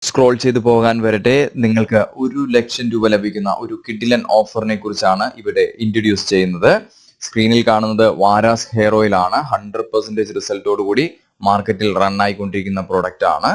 Scroll ചെയ്തു പോകാൻ വരട്ടെ. നിങ്ങൾക്ക് 1,00,000 രൂപ ലഭിക്കുന്ന ഒരു കിഡിലൻ ഓഫറിനെ കുറിച്ചാണ് ഇവിടെ ഇൻട്രൊഡ്യൂസ് ചെയ്യുന്നത്. സ്ക്രീനിൽ കാണുന്നത് വാരാസ് ഹെയർ ഓയിൽ ആണ്. 100% റിസൾട്ടോട് കൂടി മാർക്കറ്റിൽ റൺ ആയിക്കൊണ്ടിരിക്കുന്ന പ്രൊഡക്റ്റ് ആണ്.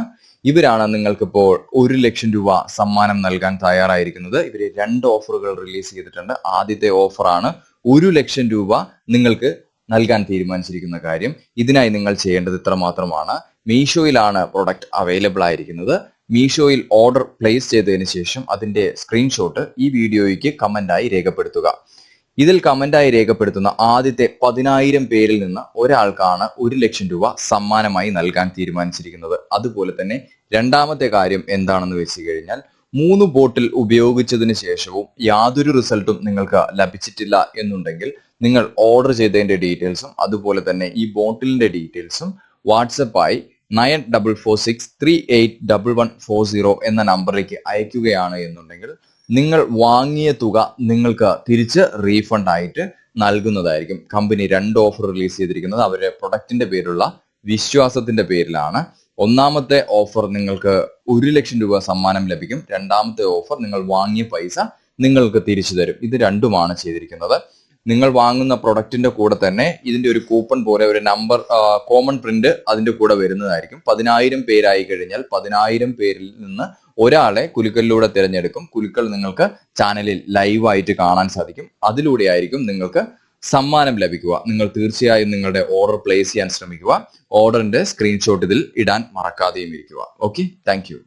ഇവരാണ് നിങ്ങൾക്കിപ്പോൾ 1,00,000 രൂപ സമ്മാനം നൽകാൻ തയ്യാറായിരിക്കുന്നത്. ഇവര് 2 ഓഫറുകൾ റിലീസ് ചെയ്തിട്ടുണ്ട്. ആദ്യത്തെ ഓഫറാണ് 1,00,000 രൂപ നിങ്ങൾക്ക് നൽകാൻ തീരുമാനിച്ചിരിക്കുന്ന കാര്യം. ഇതിനായി നിങ്ങൾ ചെയ്യേണ്ടത് ഇത്ര മാത്രമാണ്. മീഷോയിലാണ് പ്രൊഡക്റ്റ് അവൈലബിൾ ആയിരിക്കുന്നത്. മീഷോയിൽ ഓർഡർ പ്ലേസ് ചെയ്തതിന് ശേഷം അതിന്റെ സ്ക്രീൻഷോട്ട് ഈ വീഡിയോയ്ക്ക് കമന്റായി രേഖപ്പെടുത്തുക. ഇതിൽ കമന്റായി രേഖപ്പെടുത്തുന്ന ആദ്യത്തെ 10,000 പേരിൽ നിന്ന് ഒരാൾക്കാണ് 1,00,000 രൂപ സമ്മാനമായി നൽകാൻ തീരുമാനിച്ചിരിക്കുന്നത്. അതുപോലെ തന്നെ രണ്ടാമത്തെ കാര്യം എന്താണെന്ന് വെച്ച് കഴിഞ്ഞാൽ 3 ബോട്ടിൽ ഉപയോഗിച്ചതിന് ശേഷവും യാതൊരു റിസൾട്ടും നിങ്ങൾക്ക് ലഭിച്ചിട്ടില്ല എന്നുണ്ടെങ്കിൽ നിങ്ങൾ ഓർഡർ ചെയ്തതിന്റെ ഡീറ്റെയിൽസും അതുപോലെ തന്നെ ഈ ബോട്ടിലിന്റെ ഡീറ്റെയിൽസും വാട്സപ്പായി 9446381140 എന്ന നമ്പറിലേക്ക് അയക്കുകയാണ് എന്നുണ്ടെങ്കിൽ നിങ്ങൾ വാങ്ങിയ തുക നിങ്ങൾക്ക് തിരിച്ച് റീഫണ്ട് ആയിട്ട് നൽകുന്നതായിരിക്കും. കമ്പനി 2 ഓഫർ റിലീസ് ചെയ്തിരിക്കുന്നത് അവരുടെ പ്രൊഡക്റ്റിന്റെ പേരുള്ള വിശ്വാസത്തിന്റെ പേരിലാണ്. ഒന്നാമത്തെ ഓഫർ നിങ്ങൾക്ക് 1,00,000 രൂപ സമ്മാനം ലഭിക്കും. രണ്ടാമത്തെ ഓഫർ നിങ്ങൾ വാങ്ങിയ പൈസ നിങ്ങൾക്ക് തിരിച്ചു തരും. ഇത് രണ്ടുമാണ് ചെയ്തിരിക്കുന്നത്. നിങ്ങൾ വാങ്ങുന്ന പ്രൊഡക്റ്റിന്റെ കൂടെ തന്നെ ഇതിന്റെ ഒരു കൂപ്പൺ പോലെ ഒരു നമ്പർ കോമൺ പ്രിന്റ് അതിന്റെ കൂടെ വരുന്നതായിരിക്കും. 10,000 പേരായി കഴിഞ്ഞാൽ 10,000 പേരിൽ നിന്ന് ഒരാളെ കുലുക്കലിലൂടെ തിരഞ്ഞെടുക്കും. കുലുക്കൽ നിങ്ങൾക്ക് ചാനലിൽ ലൈവായിട്ട് കാണാൻ സാധിക്കും. അതിലൂടെ ആയിരിക്കും നിങ്ങൾക്ക് സമ്മാനം ലഭിക്കുക. നിങ്ങൾ തീർച്ചയായും നിങ്ങളുടെ ഓർഡർ പ്ലേസ് ചെയ്യാൻ ശ്രമിക്കുക. ഓർഡറിന്റെ സ്ക്രീൻഷോട്ട് ഇതിൽ ഇടാൻ മറക്കാതെയും ഇരിക്കുക. Okay, thank you.